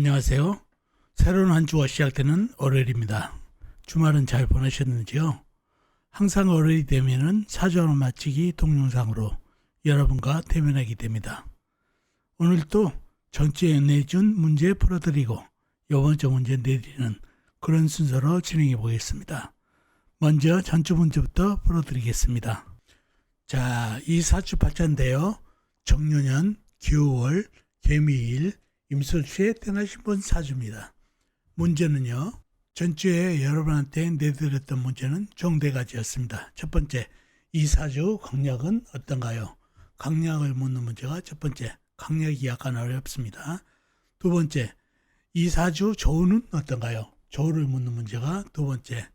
안녕하세요. 새로운 한 주가 시작되는 월요일입니다. 주말은 잘 보내셨는지요? 항상 월요일이 되면은 사전을 마치기 동영상으로 여러분과 대면하게 됩니다. 오늘도 전주에 내준 문제 풀어드리고 이번 주 문제 내드리는 그런 순서로 진행해 보겠습니다. 먼저 전주 문제부터 풀어드리겠습니다. 자, 이 사주 팔자인데요. 정유년, 기호월, 개미일, 임술수에 태어나신 분 사주입니다. 문제는요. 전주에 여러분한테 내드렸던 문제는 총 4가지였습니다. 첫 번째, 이 사주 강약은 어떤가요? 강약을 묻는 문제가 첫 번째, 강약이 약간 어렵습니다. 두 번째, 이 사주 조운은 어떤가요? 조운을 묻는 문제가 두 번째,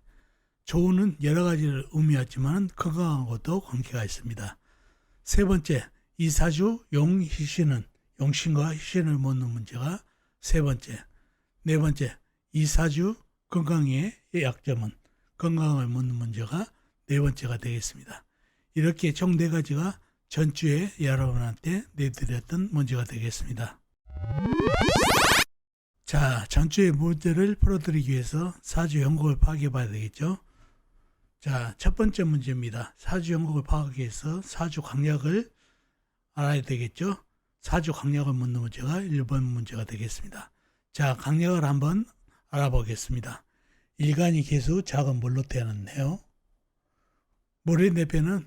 조운은 여러 가지를 의미하지만 건강하고도 관계가 있습니다. 세 번째, 이 사주 용희신은 용신과 희신을 묻는 문제가 세 번째, 네 번째, 이 사주 건강의 약점은 건강을 묻는 문제가 네 번째가 되겠습니다. 이렇게 총 4가지가 전주에 여러분한테 내드렸던 문제가 되겠습니다. 자, 전주의 문제를 풀어드리기 위해서 사주 연곡을 파악해 봐야 되겠죠. 자, 첫 번째 문제입니다. 사주 연곡을 파악하기 위해서 사주 강약을 알아야 되겠죠. 사주 강약을 묻는 문제가 1번 문제가 되겠습니다. 자, 강약을 한번 알아보겠습니다. 일간이 개수 작은 물로 태어났네요. 물의 내편은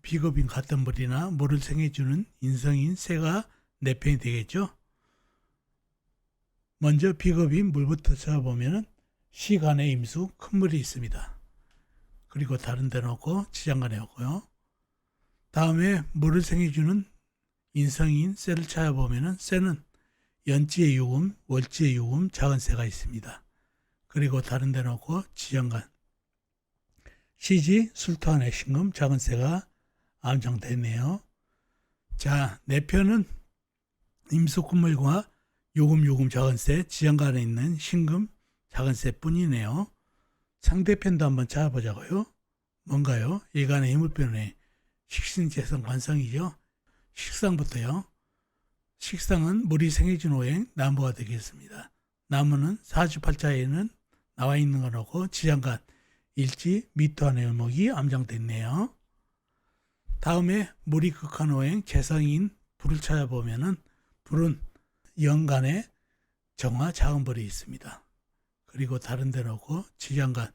비겁인 같은 물이나 물을 생해주는 인성인 새가 내편이 되겠죠. 먼저 비겁인 물부터 찾아보면 시간의 임수 큰 물이 있습니다. 그리고 다른 데 놓고 지장간에 오고요. 다음에 물을 생해주는 인성인 쇠를 찾아보면 쇠는 연지의 유금, 월지의 유금, 작은 새가 있습니다. 그리고 다른 데 놓고 지정간, 시지, 술토안의 신금, 작은 새가 암장됐네요. 자, 내편은 임수금물과 유금, 작은 새, 지정간에 있는 신금, 작은 새뿐이네요. 상대편도 한번 찾아보자고요. 뭔가요? 일간의 힘을 빼는 식신재성 관성이죠. 식상부터요. 식상은 물이 생해준 오행 나무가 되겠습니다. 나무는 사주팔자에는 나와 있는 거라고 지장간, 일지, 미토안의 을목이 암장됐네요. 다음에 물이 극한 오행 재성인 불을 찾아보면은 불은 연간에 정화 작은 불이 있습니다. 그리고 다른 데 놓고 지장간,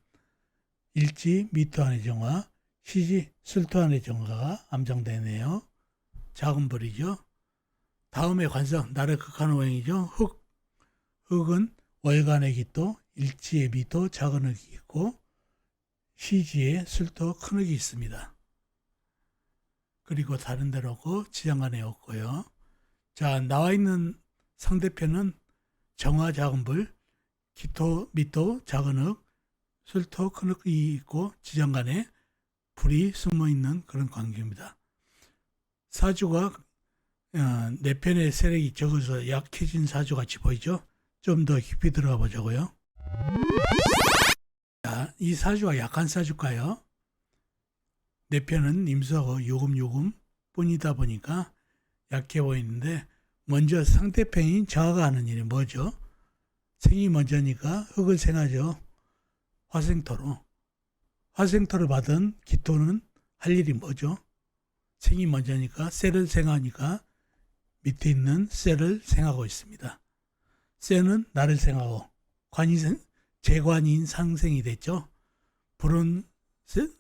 일지, 미토안의 정화, 시지, 술토안의 정화가 암장되네요. 작은 불이죠. 다음에 관성, 날의 극한 오행이죠. 흑은 월간의 기토, 일지의 미토, 작은 흑이 있고 시지의 술토, 큰 흑이 있습니다. 그리고 다른 데로 오고 지장간에 없고요. 자, 나와 있는 상대편은 정화 작은 불, 기토, 미토, 작은 흑, 술토, 큰 흑이 있고 지장간에 불이 숨어 있는 그런 관계입니다. 사주가 내편의 세력이 적어서 약해진 사주 같이 보이죠? 좀 더 깊이 들어가 보자고요. 자, 이 사주가 약한 사주일까요? 내편은 임수하고 유금 뿐이다 보니까 약해 보이는데 먼저 상대편인 정화가 하는 일이 뭐죠? 생이 먼저니까 흙을 생하죠. 화생토로. 화생토를 받은 기토는 할 일이 뭐죠? 생이 먼저니까 쇠를 생하니까 밑에 있는 쇠를 생하고 있습니다. 쇠는 나를 생하고 재관인 상생이 됐죠. 불은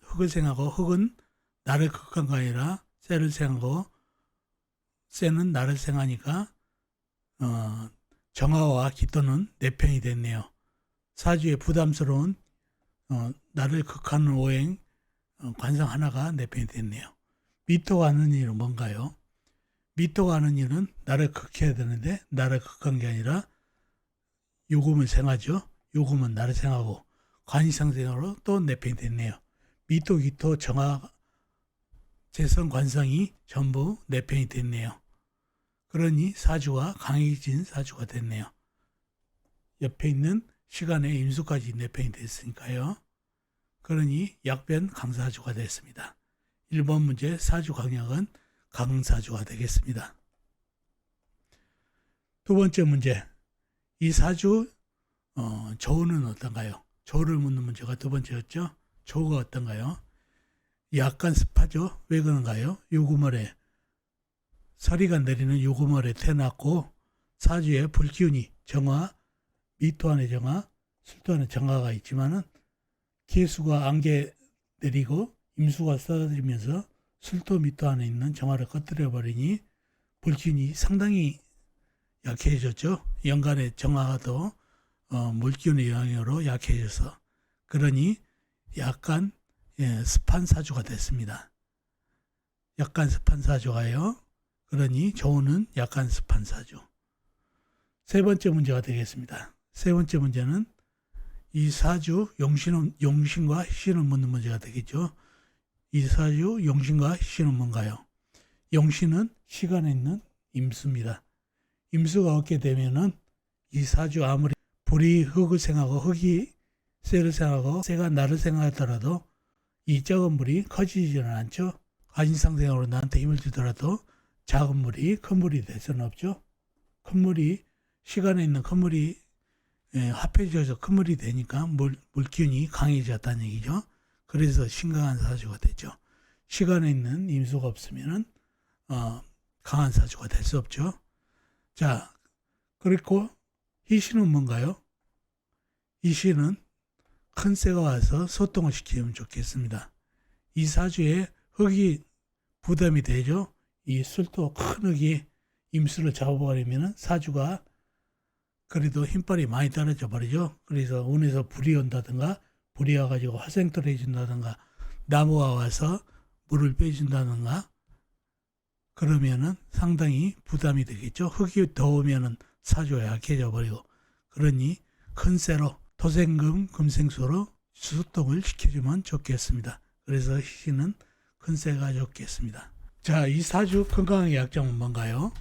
흙을 생하고 흙은 나를 극한 거 아니라 쇠를 생하고 쇠는 나를 생하니까 정화와 기토는 내편이 됐네요. 사주에 부담스러운 나를 극하는 오행 관성 하나가 내편이 됐네요. 미토가 하는 일은 뭔가요? 미토가 하는 일은 나를 극해야 되는데 나를 극한 게 아니라 요금을 생하죠. 요금은 나를 생하고 관이상생으로 또 내편이 됐네요. 미토, 기토, 정화, 재성, 관성이 전부 내편이 됐네요. 그러니 사주가 강해진 사주가 됐네요. 옆에 있는 시간의 임수까지 내편이 됐으니까요. 그러니 약변 강사주가 됐습니다. 1번 문제 사주 강약은 강사주가 되겠습니다. 두 번째 문제, 이 사주 조우는 어떤가요? 조우를 묻는 문제가 두 번째였죠. 조우가 어떤가요? 약간 습하죠. 왜 그런가요? 유구월에 서리가 내리는 유구월에 태어났고 사주에 불기운이 정화, 미토안의 정화, 술토안의 정화가 있지만은 계수가 안개 내리고 임수가 쏟아지면서 술토 미토 안에 있는 정화를 꺼뜨려 버리니 불기운이 상당히 약해졌죠. 연간의 정화도 물기운의 영향으로 약해져서 그러니 약간 습한 사주가 됐습니다. 약간 습한 사주가요. 그러니 조우는 약간 습한 사주. 세 번째 문제가 되겠습니다. 세 번째 문제는 이 사주 용신과 희신을 묻는 문제가 되겠죠. 이 사주 용신과 희신은 뭔가요? 용신은 시간에 있는 임수입니다. 임수가 없게 되면은 이 사주 아무리 불이 흙을 생하고 흙이 쇠를 생하고 쇠가 나를 생하더라도 이 작은 물이 커지지는 않죠. 가진상생으로 나한테 힘을 주더라도 작은 물이 큰 물이 될 수는 없죠. 큰 물이 시간에 있는 큰 물이 합해져서 큰 물이 되니까 물기운이 강해졌다는 얘기죠. 그래서 심각한 사주가 되죠. 시간에 있는 임수가 없으면은 강한 사주가 될 수 없죠. 자, 그리고 희신은 뭔가요? 희신은 큰 새가 와서 소통을 시키면 좋겠습니다. 이 사주에 흙이 부담이 되죠. 이 술도 큰 흙이 임수를 잡아버리면 사주가 그래도 힘빨이 많이 떨어져 버리죠. 그래서 운에서 불이 온다든가 불이 와가지고 화생토를 해준다든가 나무가 와서 물을 빼준다든가 그러면은 상당히 부담이 되겠죠. 흙이 더우면은 사주가 약해져 버리고 그러니 큰 쇠로 토생금 금생수로 수속을 시켜주면 좋겠습니다. 그래서 희신은 큰 쇠가 좋겠습니다. 자, 이 사주 건강의 약점은 뭔가요?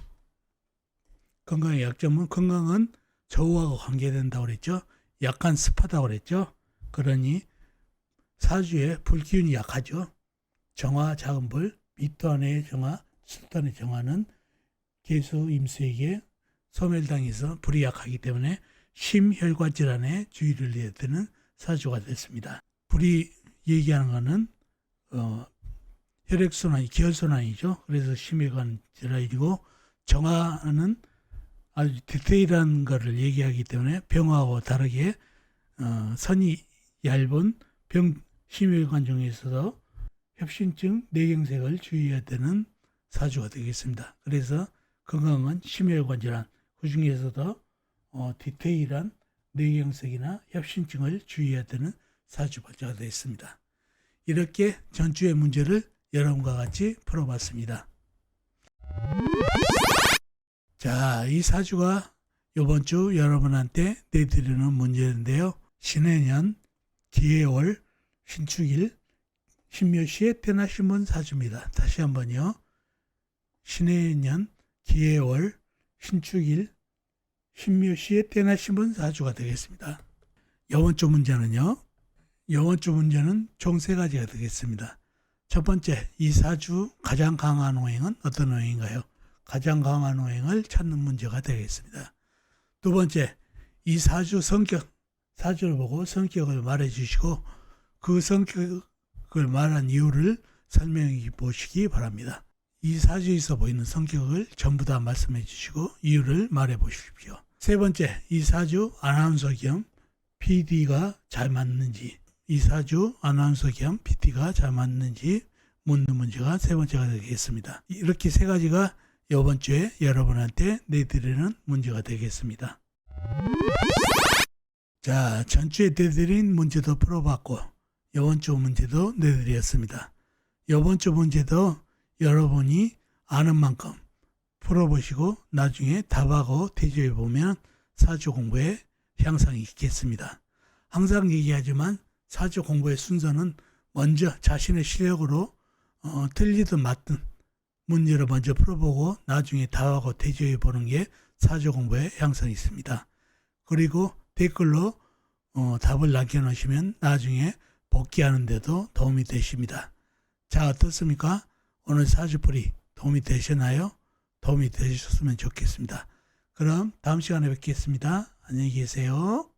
건강의 약점은 건강은 저우하고 관계된다고 그랬죠. 약간 습하다고 그랬죠. 그러니 사주에 불기운이 약하죠. 정화 작은 불, 미토안의 정화, 술토안의 정화는 계수 임수에게 소멸당해서 불이 약하기 때문에 심혈관 질환에 주의를 해야 되는 사주가 됐습니다. 불이 얘기하는 것은 혈액순환이 기혈순환이죠. 그래서 심혈관 질환이고 정화는 아주 디테일한 것을 얘기하기 때문에 병화하고 다르게 선이 얇은 심혈관 중에서도 협신증, 뇌경색을 주의해야 되는 사주가 되겠습니다. 그래서 건강은 심혈관 질환, 그 중에서도 디테일한 뇌경색이나 협신증을 주의해야 되는 사주가 되겠습니다. 이렇게 전주의 문제를 여러분과 같이 풀어봤습니다. 자, 이 사주가 이번 주 여러분한테 내드리는 문제인데요. 신해년 기해월 신축일 신묘시에 태어나신 분 사주입니다. 다시 한번요. 신해년 기해월 신축일 신묘시에 태어나신 분 사주가 되겠습니다. 이번 주 문제는요. 이번 주 문제는 총 세 가지가 되겠습니다. 첫 번째, 이 사주 가장 강한 오행은 어떤 오행인가요? 가장 강한 오행을 찾는 문제가 되겠습니다. 두 번째, 이 사주 성격, 사주를 보고 성격을 말해 주시고 그 성격을 말한 이유를 설명해 보시기 바랍니다. 이 사주에서 보이는 성격을 전부 다 말씀해 주시고 이유를 말해 보십시오. 세 번째, 이 사주 아나운서 겸 PD가 잘 맞는지, 이 사주 아나운서 겸 PD가 잘 맞는지 묻는 문제가 세 번째가 되겠습니다. 이렇게 세 가지가 이번 주에 여러분한테 내드리는 문제가 되겠습니다. 자, 전주에 내드린 문제도 풀어봤고 이번 주 문제도 내드렸습니다. 이번 주 문제도 여러분이 아는 만큼 풀어보시고 나중에 답하고 대조해 보면 사주 공부에 향상이 있겠습니다. 항상 얘기하지만 사주 공부의 순서는 먼저 자신의 실력으로 틀리든 맞든 문제를 먼저 풀어보고 나중에 답하고 대조해 보는 게 사주 공부에 향상이 있습니다. 그리고 댓글로 답을 남겨놓으시면 나중에 복귀하는 데도 도움이 되십니다. 자, 어떻습니까? 오늘 사주풀이 도움이 되셨나요? 도움이 되셨으면 좋겠습니다. 그럼 다음 시간에 뵙겠습니다. 안녕히 계세요.